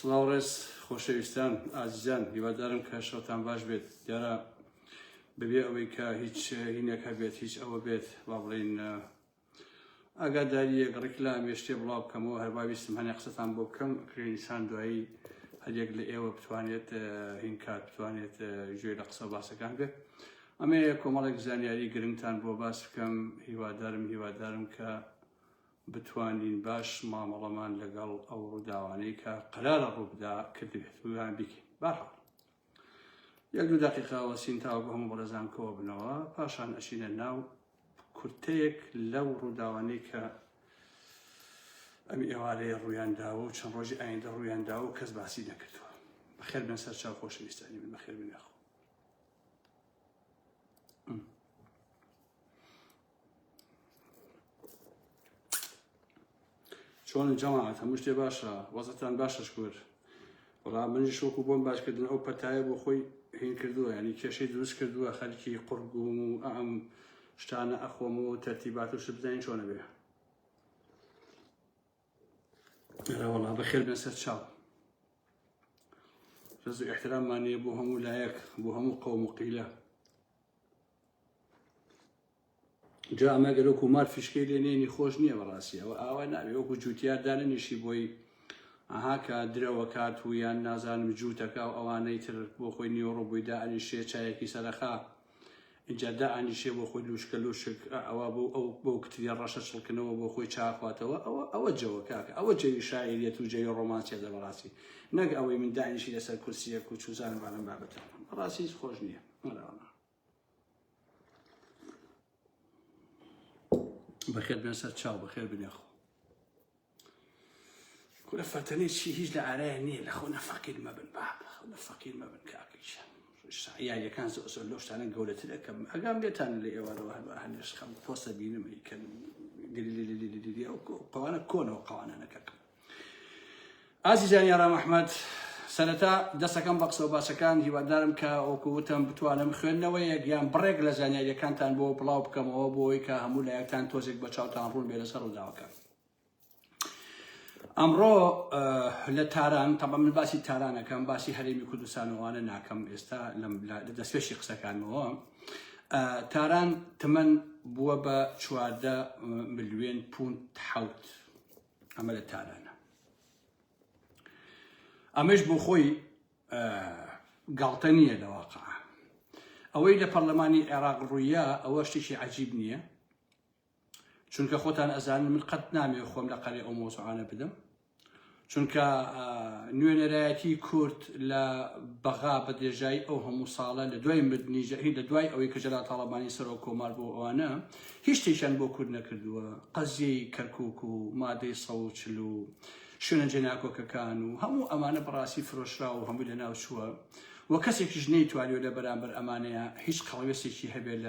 سڵاوڕێز خۆشەویستان ئازیزان، هیوادارم کە شەوتان باش بێت. دیارە بەبێ ئەوەی کە هیچ هینێک هەبێت، هیچ ئەوە بێت وا بڵێن ئاگاداریەک ڕێکلامێ شتێ بڵاو بکەمەوە، هەروە ویستم هەنێ قسەتان بۆ بکەم کە ئینسان دوایی هەرێک لە ئێوە بتوانێت هینکات بتوانێت گوێ لە قسە باسەکان بێت. ئەمێ کۆمەڵێک زانیاری گرنگتان بۆ باس بکەم. هیوادارم کە بتوانین باش مامەڵەمان لەگەڵ ئەو ڕووداوانەی کە قەرارە ڕووبدا کردبێت ویان بیکەین. بەڕحاڵ یەک دوو دەقیقە وەسین تاوە بە هەموو بەڕێزان کۆوە بنەوە، پاشان ئەچینە ناو کورتەیەک لەو ڕووداوانەی کە ئەمی ئێوارەیە ڕوویانداوە و چەند ڕۆژی ئایندە ڕوویانداوە و کەس باسی نەکردووە. بەخێر بن سەر چاو خۆشەویستانی من، بەخێر بن یاخۆ. چۆن جەماعەت هەموو شتێ باشە؟ وەزەتان باشە شکر. وەڵام منیش وەکو بۆم باشکردن ئەو پەتایە بۆ خۆی هین کردووە، ینی کێشەی دروست کردووە خەریکی قورگوم و ئەم شتانە ئەخۆم و تەرتیبات و شت بزانین چۆنە بێ. وەڵا بەخێر بن سەر چاو. ڕێز و ئیحتراممان هەیە بۆ هەموو لایەک، بۆ هەموو قەوم و قیلە. جا ئەمە گەر وەکو مار فیشکەی لێنێنی خۆش نییە بەڕاستی، ئەوە ئاوا نابێ وەکو جووتیار دانەنیشی بۆی ئەها کە درەوە کات و یان نازانم جووتەکە و ئەوانەی تر بۆ خۆی نیوەڕۆ بووی دائەنیشێ چایەکی سەرەخا اینجا دائەنیشێ بۆ خۆی لوشکە لوشک ئەوە بۆ کتری ڕەشە چڵکنەوە بۆ خۆی چاخواتەوە. ئەوە جەوە کاکە، ئەوە جێوی شاعیریەت و جێوی ڕۆمانسیەتە بەڕاستی، نەک ئەوەی من دائەنیشی لەسەر کورسیەک و چوزانم بەڵام بابەتە بەڕاستی هیچ خۆش نییە. بەخێر بێن سەر چاو، بەخێر بنێخۆ. کورە فەتەنەی چی هیچ لە ئارایە نییە، لە خۆ نەفەقیر مەبن بابە، لە فەقیر مەبن کاکەیشە. یاریەکان زۆر لەو شتانە گەورەتر دەکەم. ئەگام بێتان لە ئێوارەوە هەنێش خەم پۆستە بینم ئیکەن دیلی ئەو قەوانە کۆنەوە قەوانانەکەکەم. ئازیزان یارا مەحمەد، سەرەتا دەستەکەم بە قسە و باسەکان هیوادارم کە وەکووتم بتوانم خوێندنەوەیەک یان بڕێک لە زانیاریەکانتان بۆ بڵاو بکەمەوە بۆی کە هەموو لایەکتان تۆزێک بە چاوتان ڕوون بێ لەسەر ڕووداوەکە. ئەمڕۆ لە تاران، تەبا من باسی تارانەکەم، باسی هەرێمی کوردستانەوەوانە ناکەم ئێستا لە دەستپێشی قسەکانەوە. تاران تمەن بووە بە 14 ملیۆن پوند حەوت، ئەمە لە تارانە. ئەمەش بۆ خۆی گاڵتە نییە لە واقع. ئەوەی لە پەرلەمانی عێراق ڕوویە ئەوە شتێکی عەجیب نییە، چونکە خۆتان ئەزانن من قەت نامێ خۆم لە قەرێ ئەو مۆزوعانە بدەم، چونکە نوێنەرایەتی کورد لە بەغا بە درێژایی ئەو هەموو ساڵە لە دوای مردنی لە دوای ئەوەی کە جەلال تاڵەبانی سەرۆ کۆمار بۆ ئەوانە هیچ شتێکیان بۆ کورد نەکردووە. قەزیەی کەرکووک و مادەی 140 و شوێنە جێناکۆکەکان و هەموو ئەمانە بەڕاستی فرۆشرا و هەموو لە ناو چووە و کەسێکیش نەیتوانیوە لە بەرامبەر ئەمانەیە هیچ قەڵەوێسێکی هەبێت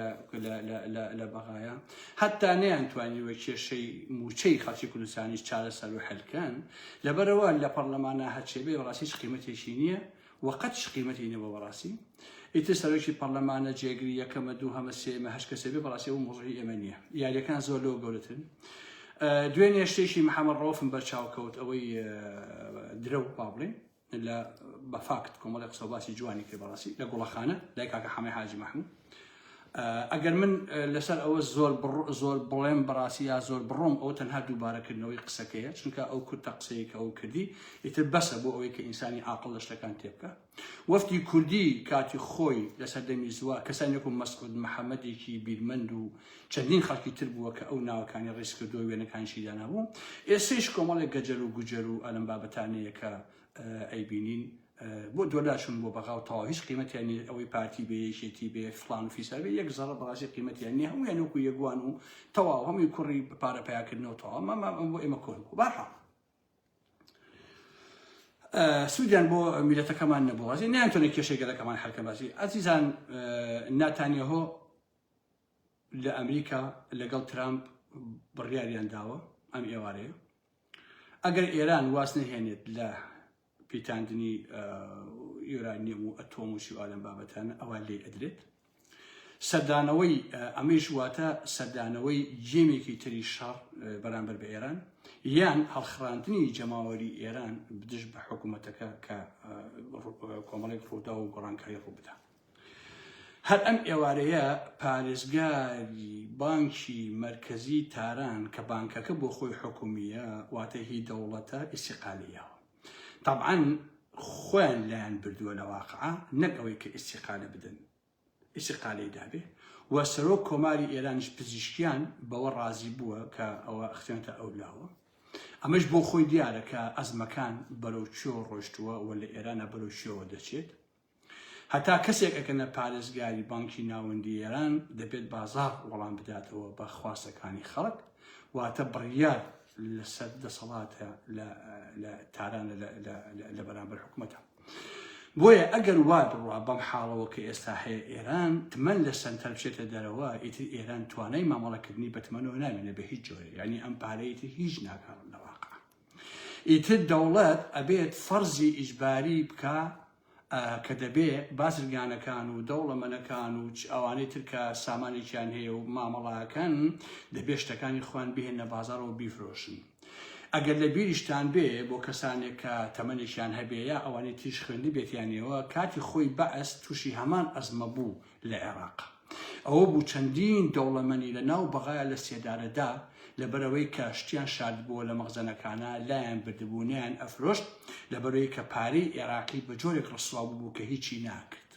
لە بەغایە، هەتا نەیانتوانیوە کێشەی موچەی خەڵکی کوردستانیش چارەسەر و هەلکەن. لەبەرەوە لە پەرلەمانە هەرچێبێ بەڕاستی هیچ قیمەتێکی نییە و قەت هیچ قیمەتی نییە بە بەڕاستی. ئیتر سەرۆکی پەرلەمانە جێگری یەکەمە دووهەمە سێمە هەشت کەسێ بێ بەڕاستی ئەو مۆزوعی ئێمە نییە، یاریەکان زۆر لەوە گەورەترن. دوێنێ شتێکی محەممەد ڕەوفم بەرچاوکەوت ئەوەی درە و با بڵێن لە بەفاکت کۆمەڵی قسە و باسی جوانی کرد بەڕاستی لە گوڵەخانە لای کاکە حەمەی حاجی مەحموود. ئەگەر من لەسەر ئەوە زۆر بڵێم بەڕاستی یا زۆر بڕۆم، ئەو تەنها دووبارەکردنەوەی قسەکەیە، چونکە ئەو کورتە قسەیە کە ئەو کردی ئیتر بەسە بۆ ئەوەی کە ئینسانی عاقڵ لە شتەکان تێبکە. وەفتی کوردی کاتی خۆی لەسەر دەمی زووە کەسانێک و مەسعود محەممەدێکی بیرمەند و چەندین خەڵکی تر بووە کە ئەو ناوەکانی ڕێز کردو و وێنەکانشی دانابوو. ئێستش کۆمەڵێک گەجەر و گوجەر و ئەلەم بابەتانەیە کە ئەیبینین بۆ دۆلاشون بۆ بەغا و تەواو هیچ قیمەتیان نیە. ئەوەی پارتی بێ، یەکێتی بێ، فڵان و فیسار بێ، یەک زەڕە بەڕاستی قیمەتیان نییە. هەموویان وەکو یەکوان و تەواو هەمووی کوڕی پارە پیاکردنەوە تەواو ئەم بۆ ئێمە کۆن بوو. بەڕحاڵ سوودیان بۆ میلەتەکەمان نەبوو، ئەزی نەیانتوانێت کێشەی گەلەکەمان هەڵکە باسی. ئەزیزان، ناتانیاهۆ لە ئەمریکا لەگەڵ ترامپ بڕیاریان داوە ئەم ئێوارەیە ئەگەر ئێران واز نەهێنێت لە پیتاندنی یۆرانیەم و ئەتۆم و شیوالەم بابەتانە ئەوە لێ ئەدرێت. سەردانەوەی ئەمەش واتە سەردانەوەی جێمێکی تری شەڕ بەرامبەر بە ئێران یان هەڵخراندنی جەماوەری ئێران بدژ بە حکوومەتەکە کە کۆمەڵێک ڕوودا و گۆڕانکاری ڕوو بدە. هەر ئەم ئێوارەیە پارێزگاری بانکی مرکزی تاران کە بانکەکە بۆ خۆی حکومیە واتە هی دەوڵەتە ئیستیقالیەوە. طبعاً خۆیان لایەن بردووە لە واقعە نەک ئەوەی کە ئیستیقالە بدەن ئیستیقالەی دابێ و سەرۆک کۆماری ئێرانیش پزیشکیان بەوە ڕازی بووە کە ئەوە اختیانتە ئەولاوە. ئەمەش بۆ خۆی دیارە کە ئەزمەکان بەرەو چۆ ڕۆشتووە و لە ئێرانە بەرەو شێوە دەچێت. هەتا کەسێک ئەکەنە پارێزگاری بانکی ناوەندی ئێران دەبێت بازار وەڵام بداتەوە بە خواستەکانی خەڵک واتە بڕیار لەسەر دەسەڵاتە لە تاران لە بەرامبەر حکوومەتە. بۆیە ئەگەر وا بڕوا بەم حاڵەوە کە ئێستا هەیە ئێران تمەن لە سنتەر بچێتە دەرەوە ئیتر ئێران توانای مامەڵەکردنی بە تمەنەوە نامێنێ بە هیچ جۆرە، یعنی ئەم پارەیەتر هیچ ناکارن لە واقع. ئیتر دەوڵەت ئەبێت فەرزی ئیجباری بکە کە دەبێ بازرگانەکان و دەوڵەمەنەکان و ئەوانەی تر کە سامانێکیان هەیە و مامەڵاکەن دەبێت شتەکانی خۆیان بهێنە بازاڕەوە بیفرۆشن. ئەگەر لە بیریشتان بێ بۆ کەسانێک کە تەمەنێکیان هەبێ یا ئەوانەی تیش خوێندی بێتیانەوە کاتی خۆی بەئەس تووشی هەمان ئەزمە بوو لە عێراق. ئەوە بوو چەندین دەوڵەمەنی لە ناو بەغایە لە سێدارەدا لەبەرەوەی کە شتیان شاد بووە لە مەخزەنەکانە لایەن بردبوونیان ئەفرۆشت لەبەرەوەی کە پارەی عێراقی بە جۆرێک ڕسوا بوو کە هیچی ناکرد.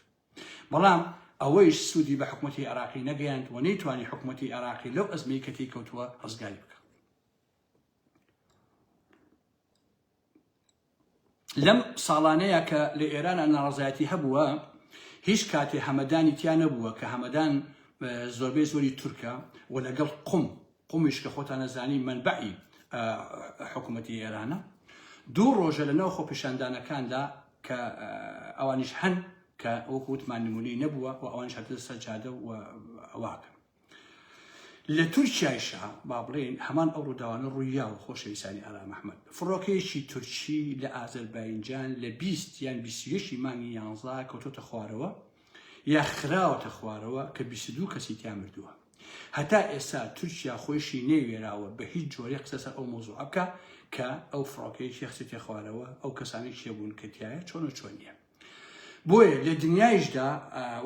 بەڵام ئەوەیش سوودی بە حکوومەتی عێراقی نەگەیاند و نەیتوانی حکوومەتی عێراقی لەو ئەزمەی کە تێکەوتووە ڕزگاری بکە. لەم ساڵانەیە کە لە ئێرانە ناڕەزایەتی هەبووە هیچ کاتێ هەمەدانی تیان نەبووە کە هەمەدان زۆربەی زۆری تورکە و لەگەڵ قومیش کە خۆتان نەزانی منبعی حکوومەتی ئێرانە دوو ڕۆژە لە ناو خۆپیشاندانەکاندا کە ئەوانیش هەن کە وەکو وتمان نمونەی نەبووە و ئەوانش هاتە سەرجادە و ئەواکەن. لە تورکیایشە با بڵێن هەمان ئەو ڕووداوانە ڕووییا و خۆشەویستانی ئارام ئەحمەد فڕۆکەیەکی تورکی لە ئازەربایجان لە 20 یان 21 مانگی 11 کەوتۆتە خوارەوە یا خراوەتە خوارەوە کە 22 کەسی تیان مردووە. هەتا ئێستا تورکیا خۆشی نێوێراوە بە هیچ جۆرێ قسە سەر ئەو مۆزوع بکە کە ئەو فڕۆکەیەکی خستێتە خوارەوە ئەو کەسانی شێبوون کە تایە چۆن و چۆن نییە. بۆیە لە دنیایشدا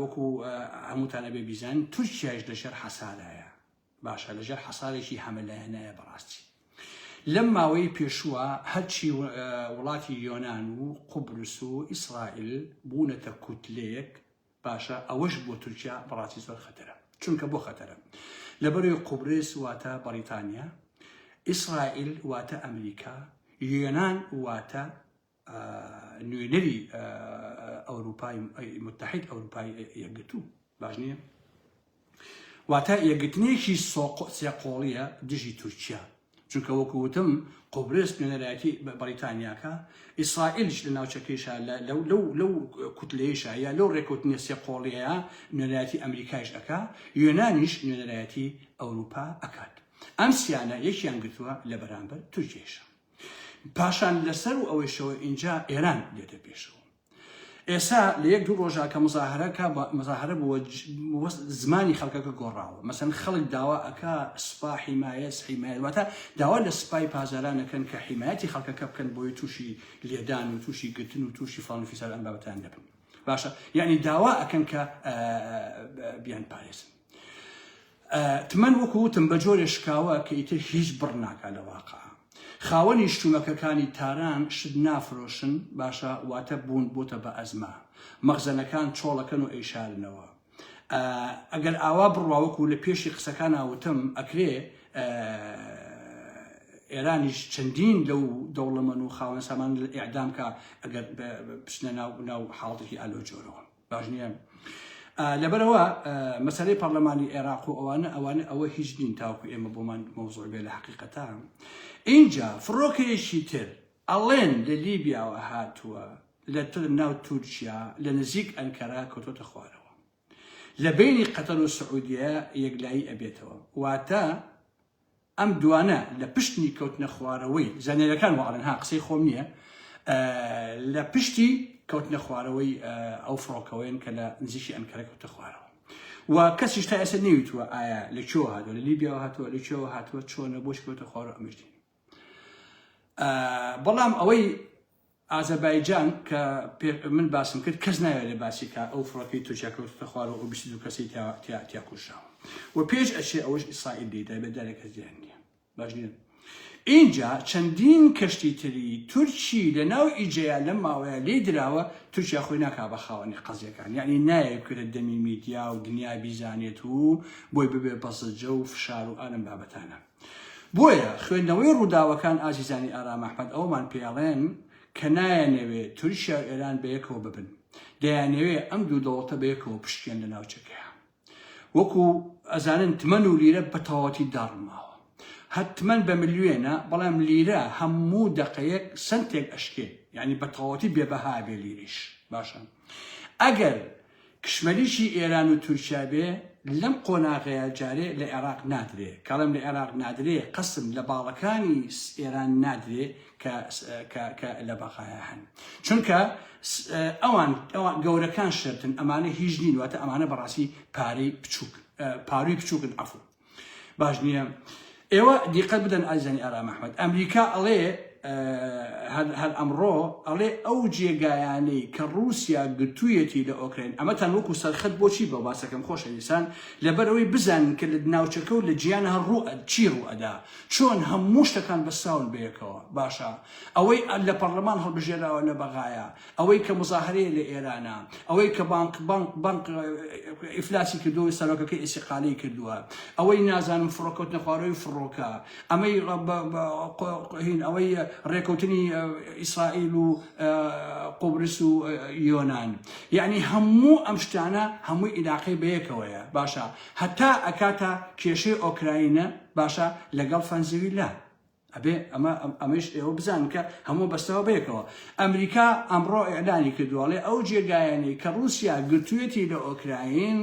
وەکو هەمووتانە بێ بیزان تورکیایش لەژێر حەسارایە باشە لەژێر حەسارێکی هەمەلایەنایە بەڕاستی. لەم ماوەی پێشووە هەرچی وڵاتی یۆنان و قوبرس و ئیسرائیل بوونەتە کوتلەیەک باشە ئەوەش بۆ تورکیا بەڕاستی زۆر خەتەرە. چونکە بۆ خەتەرە لەبەرەوەی قوبرس واتە بەریتانیا، ئیسرائیل واتە ئەمریکا، یۆنان واتە نوێنەری ئەوروپای متحید ئەوروپای یەکگرتوو باش نییە واتە یەکگرتنێکی سێقۆڵیە دژی تورکیا. چونکە وەکووتم قوبرس نوێنەرایەتی بەریتانیاکە، ئیسرائیلش لە ناوچەکەیشە لەو کوتلەیەشە یا لەو ڕێکوتنیە سێقۆڵیەیە نوێنەرایەتی ئەمریکایش ئەکا، یۆنانیش نوێنەرایەتی ئەوروپا ئەکات. ئەم سیانە یەکیان گرتووە لە بەرامبەر تورکیایشە. پاشان لەسەر و ئەوەشەوە اینجا ئێران دێتە پێشەوە. ئێستا لە یەک دوو ڕۆژە کە مزاهرە بووە زمانی خەڵکەکە گۆڕاوە. مەسەن خەڵک داوا ئەکا سوپا حیمایەت واتە داوا لە سوپای پازارانەکەن کە حیمایەتی خەڵکەکە بکەن بۆی تووشی لێدان و تووشی گرتن و تووشی فڵان فیسار ئەم بابەتان دەبن. باشە یعنی داوا ئەکەن کە بیان پارێزن. تمەن وەکو وتم بە جۆرێ شکاوە کە ئیتر هیچ بڕ ناکا لە واقع. خاوەنی شتومەکەکانی تاران شت نافرۆشن باشە واتە بوون بۆتە بە ئەزما. مەخزەنەکان چۆڵەکەن و ئەیشارنەوە. ئەگەر ئاوا بڕواوەکو لە پێشی قسەکان ئاوتم ئەکرێ ئێرانیش چەندین لەو دەوڵەمەن و خاوەن سامان ئیعدام کە ئەگەر بچنە ناو حاڵەتێکی ئالۆجۆرەوە باش نییە. لەبەرەوە مەسەلەی پەرلەمانی عێراق و ئەوانە ئەوە هیچ نین تاوکو ئێمە بۆمان مەوزوع بێ لە حەقیقەتە. اینجا فڕۆکەیەکی تر ئەڵێن لە لیبیاوە هاتووە لە ناو تورکیا لە نزیک ئەنکەرا کەوتۆتە خوارەوە. لە بینی قەتەر و سعودیە یەکلایی ئەبێتەوە واتە ئەم دوانە لە پشتنی کەوتنە خوارەوەی زانێرەکان وەڵێن ها قسەی خۆم نییە لە پشتی کەوتنە خوارەوەی ئەو فڕۆکەوەیان کە لە نزیکی ئەنکەرە کەوتە خوارەوە. و کەسیش تا ئێستا نەیوتووە ئایا لەکوێوە هاتووە لە لیبیاوە هاتووە لەکوێوە هاتووە چۆنە بۆچ کەوتە خوارەوە ئەمەشتین. بەڵام ئەوەی ئازەربایجان کە من باسم کرد کەس نایوێت لێ باسی کە ئەو فڕۆکەی تورکیا کەوتە خوارەوە و 22 کەسی تیا کوژراوە و پێش ئەچێ ئەوەش ئیسرائیل دی تایبەتدارێک کەس دیان نییە. باش نییە اینجا چەندین کەشتی تری تورکی لە ناو ئیجەیە لەم ماوەیە لێ دراوە تورکیا خۆی ناکا بە خاوەنی قەزیەکان، یعنی نایەکرێت دەمی میدیا و دنیا بیزانێت و بۆی ببێ بەسەجە و فشار و ئالم بابەتانە. بۆیە خوێندنەوەی ڕووداوەکان ئازیزانی ئارام ئەحمەد ئەومان پێڵێن کە نایەنەوێت تورکیا و ئێران بەیەکەوە ببن، دەیانەوێت ئەم دوو دەوڵەتە بەیەکەوە پشتیان لە ناوچەکەیە. وەکو ئەزانن تمەن و لیرە بە تەواوەتی داڕماوە، حتمەن بە ملیۆنە، بەڵام لیرە هەموو دقەیەک سنتێک ئەشکێ، یعنی بە تەواوەتی بێبەها بێ لیریش. باشە ئەگەر کشمەریشی ئێران و تورکیا بێ لەم قۆناغەیە جارێ لە عێراق نادرێ، کەڵم لە عێراق نادرێ قسم لە باڵەکانی ئێران نادرێ کە لە بەقایە هەن، چونکە ئەوان گەورەکان شرتن، ئەمانە هیچ نین، واتە ئەمانە بەڕاستی پاروی بچووکن عەفو. باش نییە ئێوە دیقەت بدەن ئازیزانی ئارام ئەحمەد. ئەمریکا ئەڵێ هەر ئەمڕۆ ئەڵێ ئەو جێگایانەی کە رووسیا گرتوویەتی لە ئۆکراین، ئەمەتان وەکو سەرخەت بۆچی بە باسەکەم خۆشەویستان لەبەرەوەی بزانن کە لە ناوچەکە و لە جیان هەر چی ڕوئەدا، چۆن هەموو شتەکان بە ساون بەیەکەوە. باشە ئەوەی لە پەرلەمان هەڵبژێراوە لە بەغایە، ئەوەی کە مزاهرەیە لە ئێرانە، ئەوەی کە بانک ئیفلاسی کردووە سەرۆکەکەی ئیسیقالی کردووە، ئەوەی نازانم فڕۆکەوتنە خوارەوەی فڕۆکە، ئەوەی ڕێکەوتنی ئیسرائیل و قوبرس و یۆنان، یعنی هەموو ئەم شتانە هەمووی عێراقی بەیەکەوەیە. باشە هەتا ئەکاتە کێشەی ئۆکراینە باشە لەگەڵ فەنزەویلا ئەبێ ئەمەش ئێوە بزانن کە هەموو بەستەوە بەیەکەوە. ئەمریکا ئەمڕۆ ئێعلانی کردووەڵێ ئەو جێگایانەی کە رووسیا گرتوویەتی لە ئۆکراین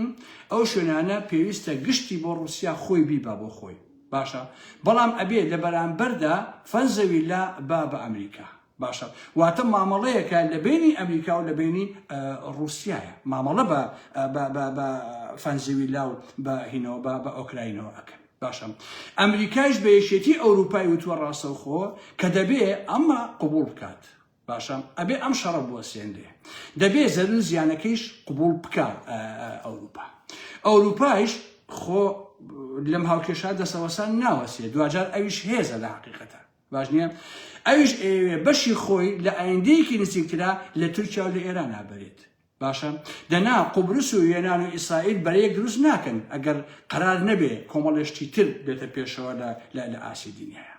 ئەو شوێنانە پێویستە گشتی بۆ رووسیا خۆی بیبا بۆ خۆی. باشە بەڵام ئەبێ لە بەرامبەردا فەنزەویلا با بە ئەمریکا. باشە واتە مامەڵەیەکە لە بینی ئەمریکا و لە بینی رووسیایە، مامەڵە بە فەنزەویلا و بە هینەوە بە ئۆکراینەوە ئەکەن. باشە ئەمریکایش بە یەکێتی ئەوروپای وتووە ڕاستەوخۆ کە دەبێ ئەمە قبول بکات. باشە ئەبێ ئەم شەڕە بوەسێندێ، دەبێ زەرر زیانەکەیش قبول بکە ئەوروپایش خۆ لەم هاوکێشا دەسەوەسان ناوەسێ، دوجار ئەویش هێزە لە حقیقەتە. باش نییە ئەویش بەشی خۆی لە ئایندەیەکی نزیکترا لە تورکیا و لە ئێران نابێت. باشە دەنا قوبرس و یۆنان و ئیسرائیل بەرەیەک دروست ناکەن ئەگەر قرار نەبێ کۆمەڵێشتی تر بێتە پێشەوە لە ئاسی دنیاە.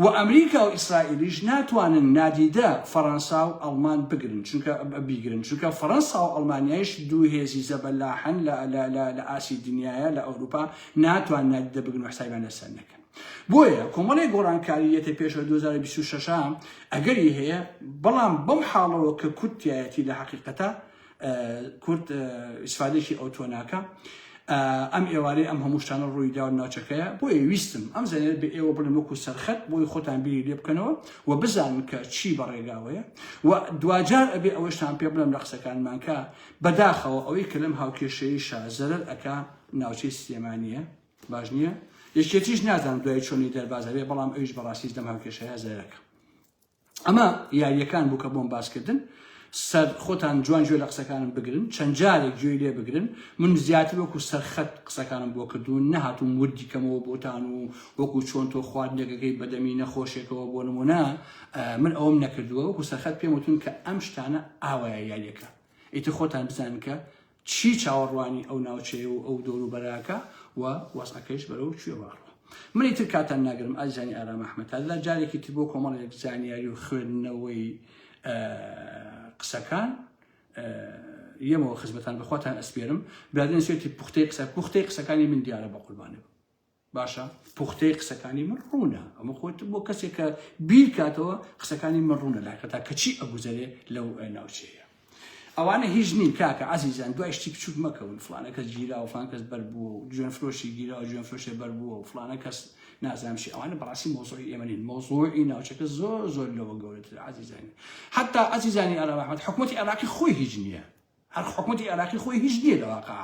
و ئەمریکا و ئیسرائیلیش ناتوانن نادیدە فەڕەنسا و ئەڵمان بیگرن، چونکە فەڕەنسا و ئەڵمانیایش دوو هێزی زەبەلاحن لە ئاسی دنیاە لە ئەوروپا ناتوان نادیدە بگرن و حسابیان لەسەر نەکەن. بۆیە کۆمەڵی گۆڕانکاریەتی پێشەوە 2026 ئەگەری هەیە، بەڵام بەم حاڵەوە کە کورتایەتی لە حقیقەتە کورد ئیسفادێکی ئەو تۆناکە ئەم ئێوارەی ئەم هەموو شتانە ڕوویدا و ناوچەکەیە. بۆیە ویستم ئەم زانێت بە ئێوە بڵێم وەکو سەرخەت بۆی خۆتان بیری لێ بکەنەوە و بزانن کە چی بەڕێگاوەیە و دوجار ئەبێ ئەوەشتان پێ بڵێم لە قسەکانمان کە بەداخەوە ئەوەی کە لەم هاوکێشەیەشە زەرەر ئەکا ناوچەی سلێمانیە. باش نییە یەکێتیش نازانم دوای چۆنی دەربازەبێ، بەڵام ئەویش بەڕاستی لەم هاوکێشەیە زەرەکە. ئەمە یاریەکان بوو کە بۆم باسکردن، سەر خۆتان جوان گوێ لە قسەکانم بگرن، چەند جارێک گوێی لێ بگرن. من زیاتر وەکو سەرخەت قسەکانم بۆ کردوون، نەهاتوم وردی کەمەوە بۆتان و وەکو چۆن تۆ خواردنێکەکەی بەدەمی نەخۆشێکەوە بۆ نمونە من ئەوم نەکردووە، وەکو سەرخەت پێم وتون کە ئەم شتانە ئاوایە یاریەکە. ئیتر خۆتان بزانن کە چی چاوەڕوانی ئەو ناوچەیە و ئەو دەوروبەرەکە و وەسعەکەیش بەرەو کوێوەڕۆ. من ئیتر کاتان ناگرم ئازیزانی ئارام ئەحمەد، هەر جارێکی تر بۆ کۆمەڵێک زانیاری و خوێندنەوەی قسەکان یەمەوە خزمەتان بەخواتان ئەسپێرم. برادران سوێتی پوختەی قسەکانی من دیارە بە قوربانە. باشە پوختەی قسەکانی من ڕوونە، ئەمە خۆت بۆ کەسێک کە بیر کاتەوە قسەکانی من ڕوونە لاکەتا کەچی ئەگوزەرێ لەو ناوچەیە. ئەوانە هیچ نین کاکە عەزیزان، دوای شتی بچووک مەکەون، فلانە کەس گیرا و فلان کەس بەربووە و جوێن فرۆشی گیرا و جوێن فرۆشی بەربووە و فلانە کەس نازانمشی. ئەوانە بەڕاستی مۆزوعی ئێمە نین، مۆزوعی ناوچەکە زۆر لەوە گەورەترە عەزیزانی. حتا عەزیزانی ئارام ئەحمەد حکومەتی عێراقی خۆی هیچ نییە. حکومتی عراقی خۆی هیچ نییە لە واقع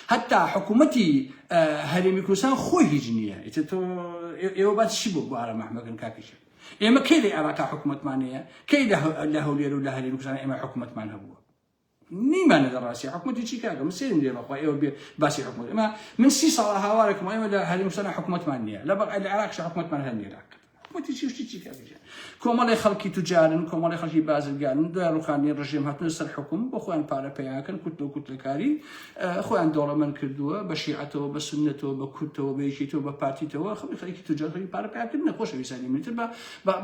حتا حکوومەتی هەرێمی کوردستان خۆی هیچ نییە تۆ ئێوە باسی چی بۆ ئارە مەحمەدن کاکەشە ئێمە کەی لە عێراقا حکوومەتمانەیە کەی لە هەولێر و لە هەرێمی کوردستان ئێمە حکوومەتمان هەبووە نیمانە دەڕاستی حکوومەتی چی کاکە من سێرم لێ بەخوا ئێوە باسی حکوومەت ئێمە من 30 ساڵ هاوارێکم ئێمە لە هەرێمی کوردستان حکوومەتمان نییە لە عێراقش حکوومەتمان هەر نییە حکوومەتی چی کاکەشە کۆمەڵی خەڵکی توجارن کۆمەڵی خەڵکی بازرگانن دوای ڕوخانی ڕژیم هاتنە سەر حکوم بۆ خۆیان پارە پێیاکەن کوتە و کوتلەکاری خۆیان دەوڵەمەند کردووە بە شیعەتەوە بە سونەتەوە بە کورتەوە بە یەکێتەوە بە پارتیتەوە خەڵکی توجار خەڵکی پارە پێیاکردن نەخۆشەویستانی منتر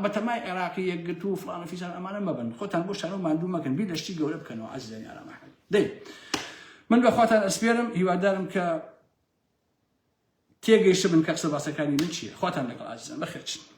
بە تەمای عێراقی یەکگرتو و فڵانە فیزان ئەمانە مەبن خۆتان بۆ شانۆ ماندوو مەکەن بیر لە شتی گەورە بکەنەوە عەزیزانی ئارام ئەحمەد دەی من بەخواتان ئەسپێرم هیوادارم کە تێگەیشتبن کە قسە باسەکانی من چییە خواتان لەگەڵ عەزیزان بەخێرچن